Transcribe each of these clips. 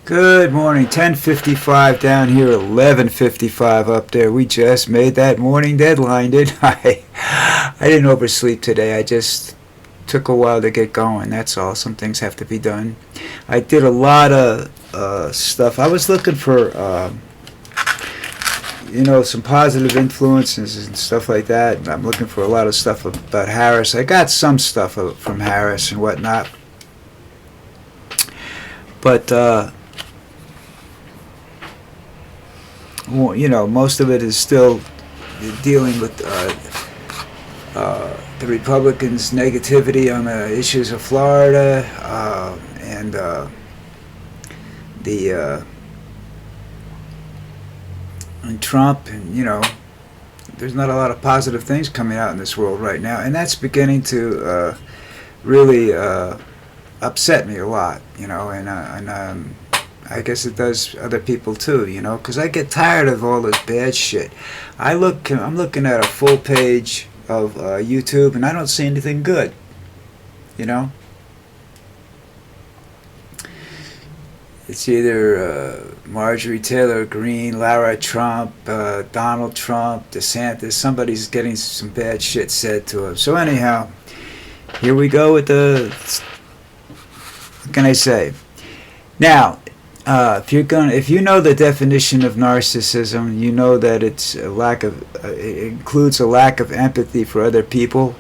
Good morning. 10:55 down here, 11:55 up there. We just made that morning deadline, didn't I? I didn't oversleep today. I just took a while to get going. That's all. Some things have to be done. I did a lot of stuff. I was looking for, some positive influences and stuff like that. And I'm looking for a lot of stuff about Harris. I got some stuff from Harris and whatnot. But, most of it is still dealing with the Republicans' negativity on the issues of Florida and and Trump, and there's not a lot of positive things coming out in this world right now, and that's beginning to really upset me a lot, and I guess it does other people too, because I get tired of all this bad shit. I'm looking at a full page of YouTube, and I don't see anything good, It's either Marjorie Taylor Greene, Lara Trump, Donald Trump, DeSantis. Somebody's getting some bad shit said to him. So anyhow, here we go with what can I say? Now, if you know the definition of narcissism, you know that it includes a lack of empathy for other people,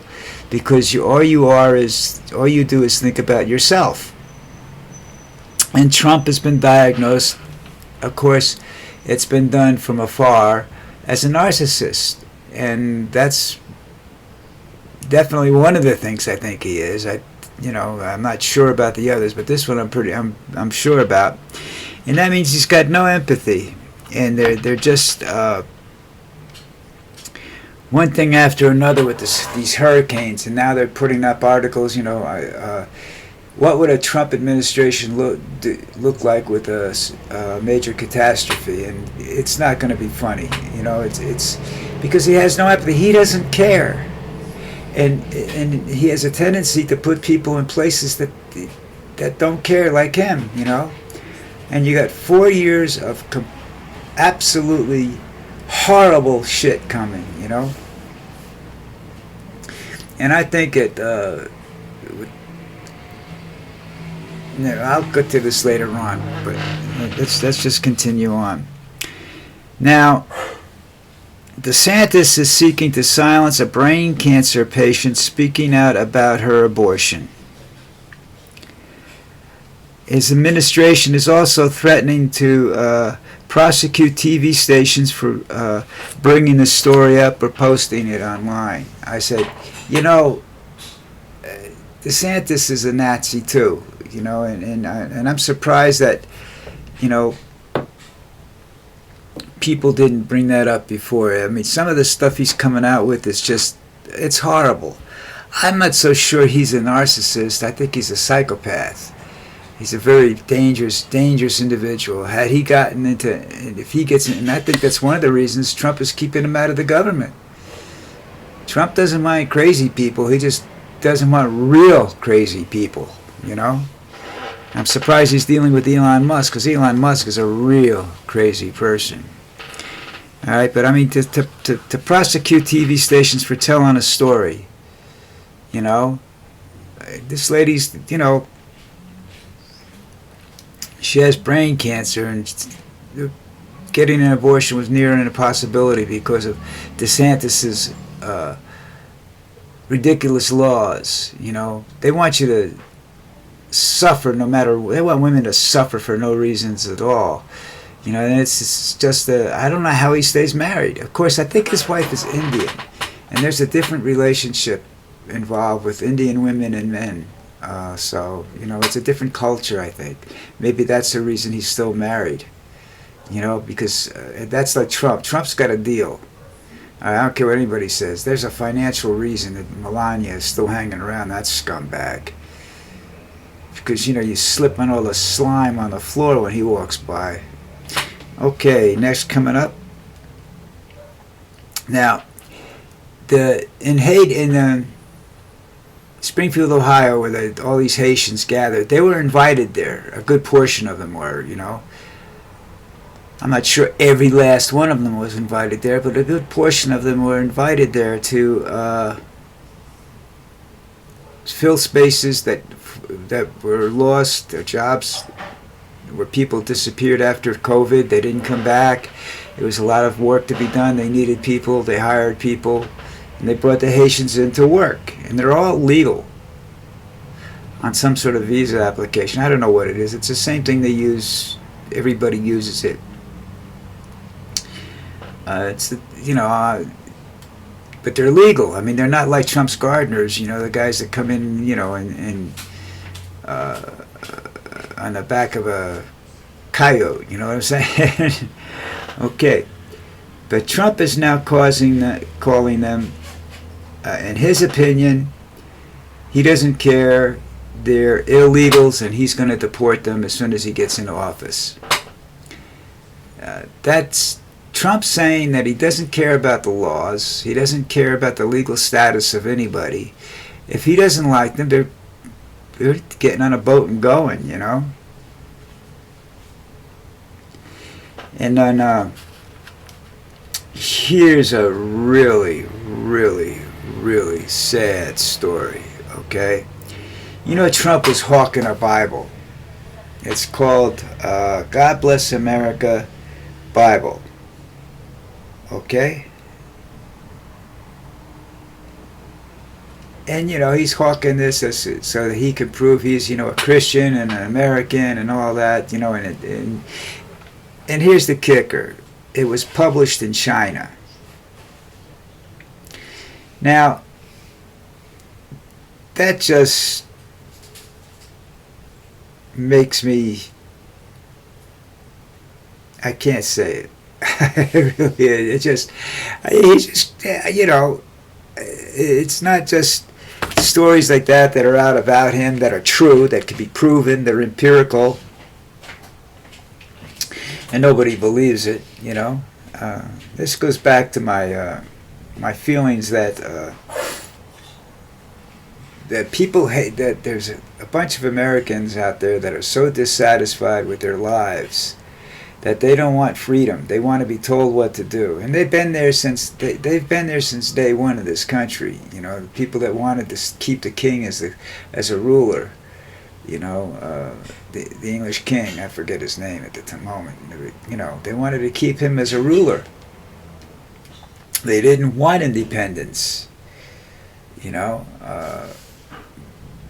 because all you do is think about yourself. And Trump has been diagnosed, of course, it's been done from afar, as a narcissist, and that's definitely one of the things I think he is. I'm not sure about the others, but this one I'm sure about, and that means he's got no empathy, and they're just one thing after another with these hurricanes, and now they're putting up articles. What would a Trump administration look like with a major catastrophe? And it's not going to be funny, It's because he has no empathy. He doesn't care. And he has a tendency to put people in places that don't care like him, And you got 4 years of absolutely horrible shit coming, And I think I'll get to this later on, but let's just continue on. Now, DeSantis is seeking to silence a brain cancer patient speaking out about her abortion. His administration is also threatening to prosecute TV stations for bringing the story up or posting it online. I said, DeSantis is a Nazi too, and I'm surprised that, people didn't bring that up before. I mean, some of the stuff he's coming out with is it's horrible. I'm not so sure he's a narcissist. I think he's a psychopath. He's a very dangerous individual. Had he gotten if he gets in, and I think that's one of the reasons Trump is keeping him out of the government. Trump doesn't mind crazy people. He just doesn't want real crazy people, I'm surprised he's dealing with Elon Musk, because Elon Musk is a real crazy person. All right, but I mean, to prosecute TV stations for telling a story, this lady's, she has brain cancer, and getting an abortion was near an impossibility because of DeSantis's ridiculous laws. They want you to suffer they want women to suffer for no reasons at all. And it's just I don't know how he stays married. Of course, I think his wife is Indian, and there's a different relationship involved with Indian women and men. So it's a different culture, I think. Maybe that's the reason he's still married. Because that's like Trump. Trump's got a deal. I don't care what anybody says. There's a financial reason that Melania is still hanging around, that scumbag. Because, you slip on all the slime on the floor when he walks by. Okay, next coming up. Now, in Springfield, Ohio, where all these Haitians gathered. They were invited there. A good portion of them were, you know. I'm not sure every last one of them was invited there, but a good portion of them were invited there to fill spaces that were lost, their jobs, where people disappeared after COVID. They didn't come back. There was a lot of work to be done. They needed people. They hired people. And they brought the Haitians in to work. And they're all legal on some sort of visa application. I don't know what it is. It's the same thing they use. Everybody uses it. But they're legal. I mean, they're not like Trump's gardeners, you know, the guys that come in, you know, and on the back of a coyote, you know what I'm saying? Okay. But Trump is now calling them, in his opinion, he doesn't care. They're illegals, and he's going to deport them as soon as he gets into office. That's Trump saying that he doesn't care about the laws. He doesn't care about the legal status of anybody. If he doesn't like them, they're getting on a boat and going, you know. And then here's a really, really, really sad story, okay? You know, Trump was hawking a Bible. It's called God Bless America Bible. Okay? And, you know, he's hawking this so that he can prove he's, you know, a Christian and an American and all that, you know, and here's the kicker. It was published in China. Now, that just makes me, I can't say it. It just, you know, it's not just stories like that are out about him that are true, that can be proven, they're empirical, and nobody believes it, you know. This goes back to my feelings that people hate, that there's a bunch of Americans out there that are so dissatisfied with their lives that they don't want freedom. They want to be told what to do, and they've been there since day one of this country. You know, the people that wanted to keep the king as a ruler. You know, the English king. I forget his name at the moment. You know, they wanted to keep him as a ruler. They didn't want independence. You know,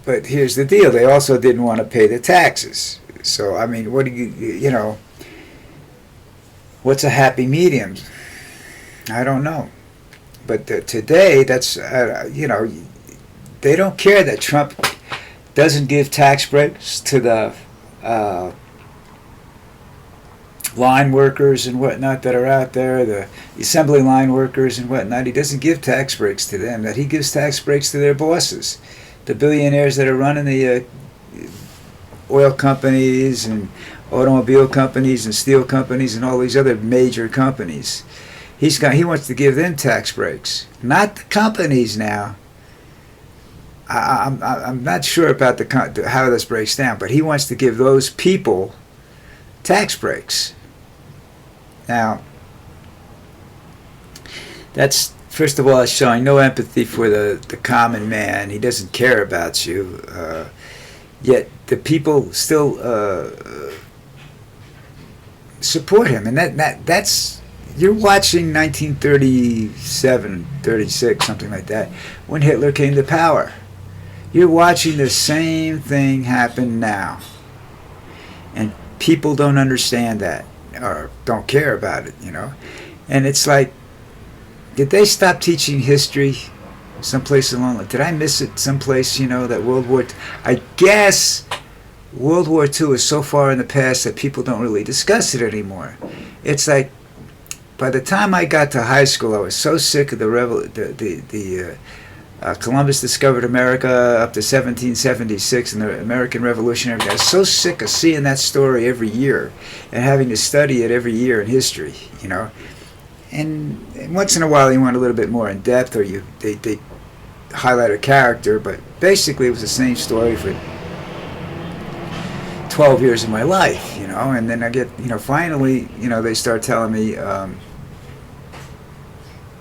but here's the deal. They also didn't want to pay the taxes. So I mean, what do you know? What's a happy medium? I don't know. But today, that's, you know, they don't care that Trump doesn't give tax breaks to the line workers and whatnot that are out there, the assembly line workers and whatnot. He doesn't give tax breaks to them. That he gives tax breaks to their bosses, the billionaires that are running the oil companies and automobile companies and steel companies and all these other major companies. He wants to give them tax breaks, not the companies now. I'm not sure about how this breaks down, but he wants to give those people tax breaks. Now, that's, first of all, it's showing no empathy for the common man. He doesn't care about you. Yet the people still support him, and that's, you're watching 1937, 36, something like that, when Hitler came to power. You're watching the same thing happen now, and people don't understand that or don't care about it, you know. And it's like, did they stop teaching history someplace along? Did I miss it someplace, you know, that I guess World War II is so far in the past that people don't really discuss it anymore. It's like, by the time I got to high school, I was so sick of Columbus discovered America up to 1776 and the American Revolution. I was so sick of seeing that story every year and having to study it every year in history, you know. And once in a while you want a little bit more in depth, or they highlight a character, but basically it was the same story for 12 years of my life, you know. And then I get, you know, finally, you know, they start telling me,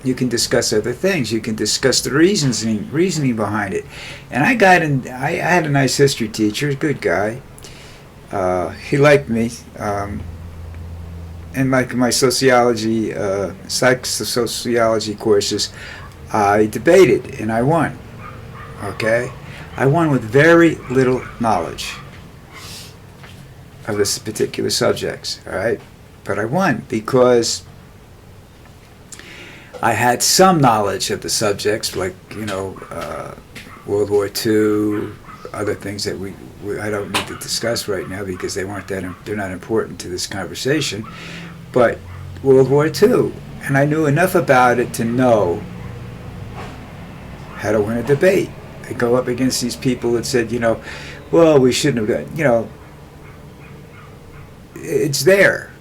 you can discuss other things. You can discuss the reasoning behind it. And I had a nice history teacher, a good guy. He liked me. And like my sociology, sociology courses, I debated and I won. Okay? I won with very little knowledge of this particular subjects, all right? But I won because I had some knowledge of the subjects, like, you know, World War II, other things that I don't need to discuss right now because they're not important to this conversation. But World War II, and I knew enough about it to know how to win a debate. I go up against these people that said, you know, well, we shouldn't have done, you know, it's there.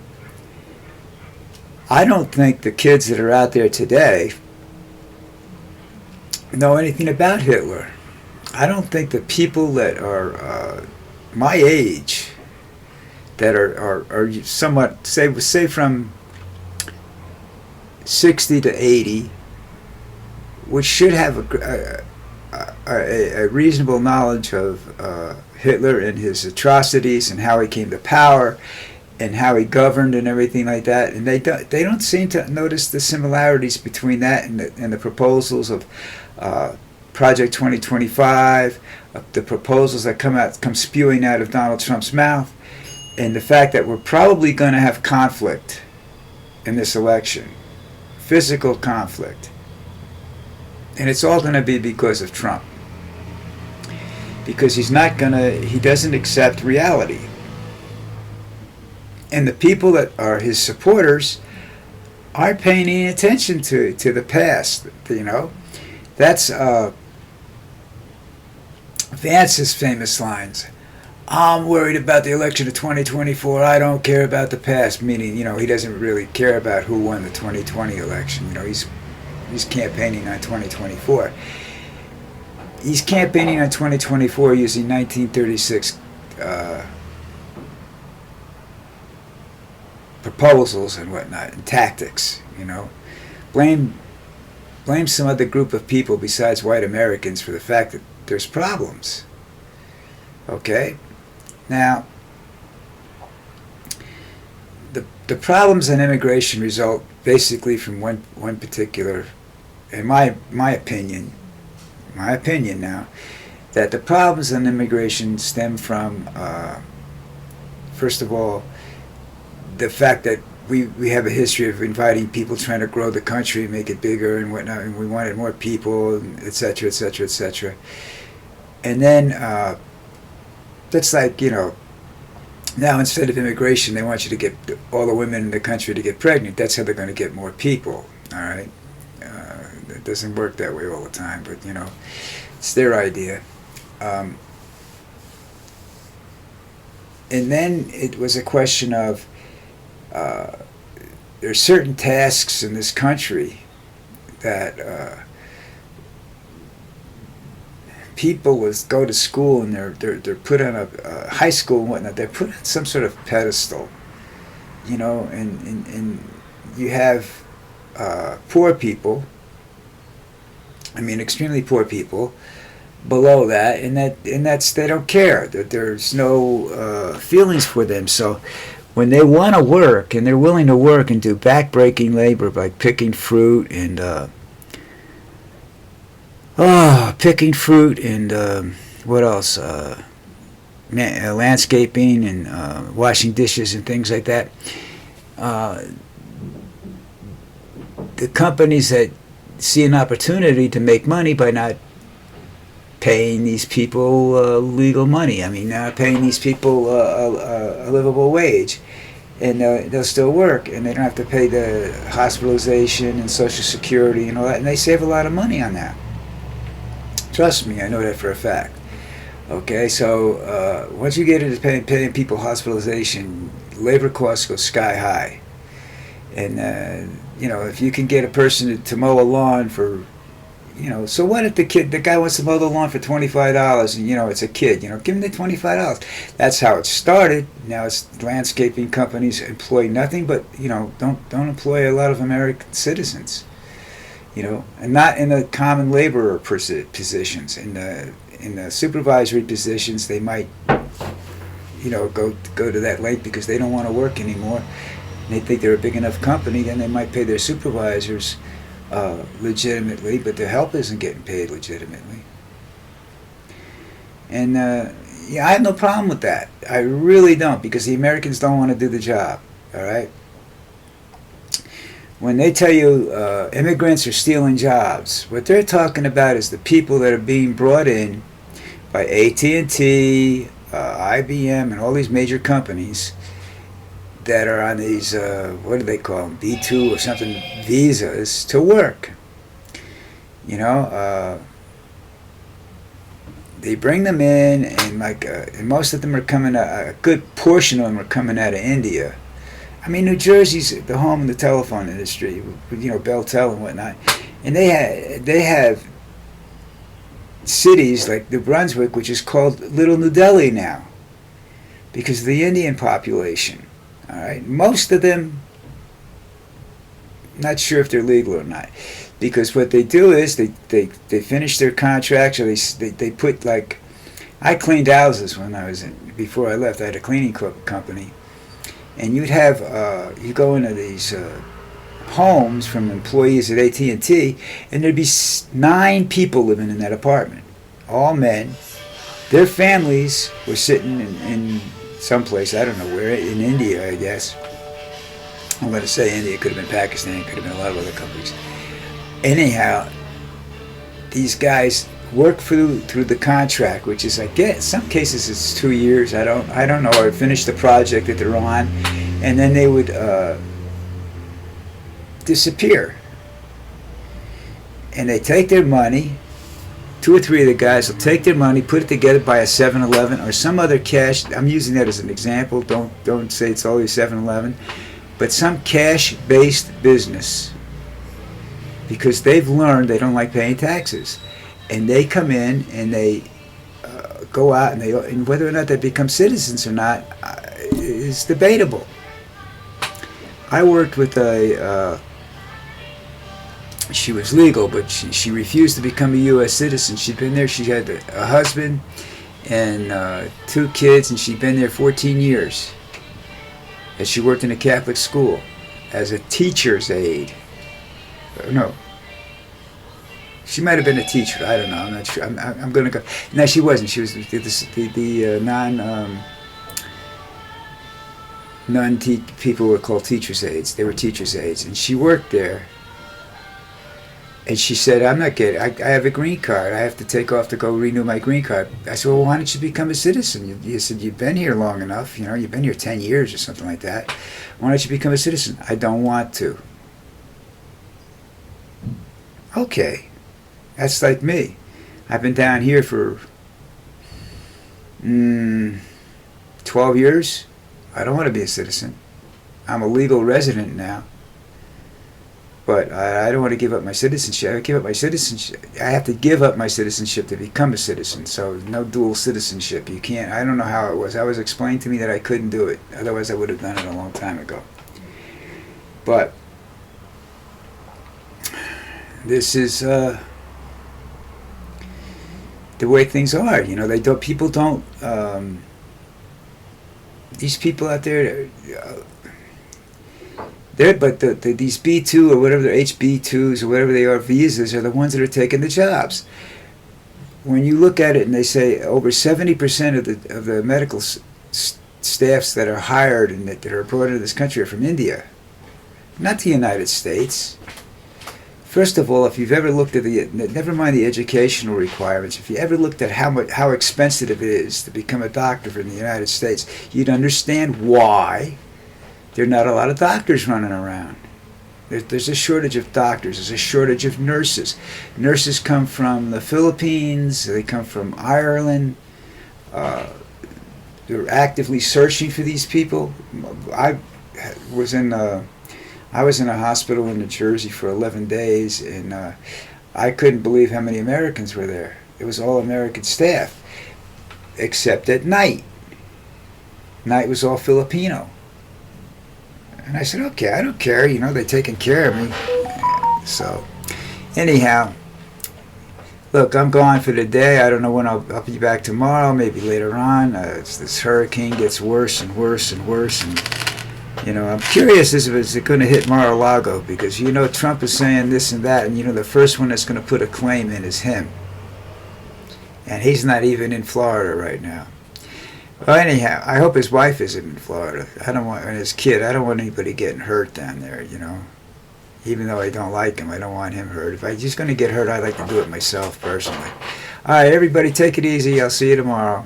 I don't think the kids that are out there today know anything about Hitler. I don't think the people that are my age, that are somewhat, say from 60 to 80, which should have a reasonable knowledge of Hitler and his atrocities and how he came to power and how he governed and everything like that, and they don't seem to notice the similarities between that and the proposals of Project 2025, the proposals that come spewing out of Donald Trump's mouth, and the fact that we're probably going to have conflict in this election, physical conflict, and it's all going to be because of Trump, because he doesn't accept reality. And the people that are his supporters aren't paying any attention to the past, you know. That's Vance's famous lines. I'm worried about the election of 2024. I don't care about the past, meaning, you know, he doesn't really care about who won the 2020 election. You know, he's campaigning on 2024. He's campaigning on 2024 using 1936 proposals and whatnot, and tactics, you know. Blame some other group of people besides white Americans for the fact that there's problems. Okay? Now, the problems in immigration result basically from one particular, in my opinion now, that the problems in immigration stem from, first of all, the fact that we have a history of inviting people, trying to grow the country, make it bigger and whatnot, and we wanted more people, etc., etc., etc. And then that's like, you know, now instead of immigration, they want you to get all the women in the country to get pregnant. That's how they're going to get more people, all right? It doesn't work that way all the time, but, you know, it's their idea. And then it was a question of, there are certain tasks in this country that people go to school and they're put on a high school and whatnot. They're put on some sort of pedestal, you know, and you have poor people. I mean, extremely poor people below that, and that's they don't care. That there's no feelings for them. So when they want to work and they're willing to work and do backbreaking labor like picking fruit and what else? Landscaping and washing dishes and things like that. The companies that see an opportunity to make money by not paying these people legal money. I mean, not paying these people a livable wage, and they'll still work, and they don't have to pay the hospitalization and Social Security and all that, and they save a lot of money on that. Trust me, I know that for a fact. Okay, so once you get into paying people hospitalization, labor costs go sky high. And, you know, if you can get a person to mow a lawn for, So what if the guy wants to mow the lawn for $25 and it's a kid, give him the $25. That's how it started. Now it's landscaping companies employ nothing but, don't employ a lot of American citizens, and not in the common laborer positions. In the supervisory positions, they might, go to that length because they don't want to work anymore. And they think they're a big enough company, then they might pay their supervisors legitimately, but their help isn't getting paid legitimately. And I have no problem with that. I really don't, because the Americans don't want to do the job. All right. When they tell you immigrants are stealing jobs, what they're talking about is the people that are being brought in by AT&T, IBM, and all these major companies that are on these, what do they call them, B2 or something, visas to work. They bring them in, and and most of them are coming, a good portion of them are coming out of India. I mean, New Jersey's the home of the telephone industry, Belltel and whatnot. And they have cities like New Brunswick, which is called Little New Delhi now, because of the Indian population. All right, most of them, not sure if they're legal or not, because what they do is they finish their contracts, or they put, like, I cleaned houses when I was before I left. I had a cleaning company, and you'd have you go into these homes from employees at AT&T, and there'd be 9 people living in that apartment, all men. Their families were sitting in someplace, I don't know where, in India, I guess. I'm going to say India, it could have been Pakistan, it could have been a lot of other countries. Anyhow, these guys work through the contract, which is, I guess, in some cases it's 2 years, I don't know, or finish the project that they're on, and then they would disappear. And they take their money. 2 or 3 of the guys will take their money, put it together, buy a 7-Eleven or some other cash. I'm using that as an example. Don't say it's always 7-Eleven, but some cash-based business, because they've learned they don't like paying taxes, and they come in and they go out, and whether or not they become citizens or not is debatable. I worked with she was legal, but she refused to become a U.S. citizen. She'd been there. She had a husband and 2 kids, and she'd been there 14 years. And she worked in a Catholic school as a teacher's aide. No. She might have been a teacher. I don't know. I'm not sure. I'm going to go. No, she wasn't. She was the people were called teacher's aides. They were teacher's aides. And she worked there. And she said, I'm not getting, I have a green card. I have to take off to go renew my green card. I said, well, why don't you become a citizen? You said, you've been here long enough. You've been here 10 years or something like that. Why don't you become a citizen? I don't want to. Okay. That's like me. I've been down here for 12 years. I don't want to be a citizen. I'm a legal resident now. But I don't want to give up my citizenship. I have to give up my citizenship to become a citizen. So no dual citizenship. You can't. I don't know how it was. I was explained to me that I couldn't do it. Otherwise, I would have done it a long time ago. But this is the way things are. They don't. People don't. These people out there. These B2 or whatever, they're HB2s or whatever they are, visas, are the ones that are taking the jobs. When you look at it and they say over 70% of the medical staffs that are hired and that are brought into this country are from India, not the United States. First of all, if you've ever looked at never mind the educational requirements, if you ever looked at how expensive it is to become a doctor in the United States, you'd understand why there are not a lot of doctors running around. There's a shortage of doctors. There's a shortage of nurses. Nurses come from the Philippines. They come from Ireland. They're actively searching for these people. I was in a hospital in New Jersey for 11 days, and I couldn't believe how many Americans were there. It was all American staff, except at night. Night was all Filipino. And I said, okay, I don't care. You know, they're taking care of me. So, anyhow, look, I'm gone for the day. I don't know when I'll be back tomorrow, maybe later on. This hurricane gets worse and worse and worse. And, you know, I'm curious as if it's going to hit Mar-a-Lago because, you know, Trump is saying this and that. And, you know, the first one that's going to put a claim in is him. And he's not even in Florida right now. Well, anyhow, I hope his wife isn't in Florida. I don't want, and his kid. I don't want anybody getting hurt down there, you know. Even though I don't like him, I don't want him hurt. If I'm just going to get hurt, I'd like to do it myself personally. All right, everybody, take it easy. I'll see you tomorrow.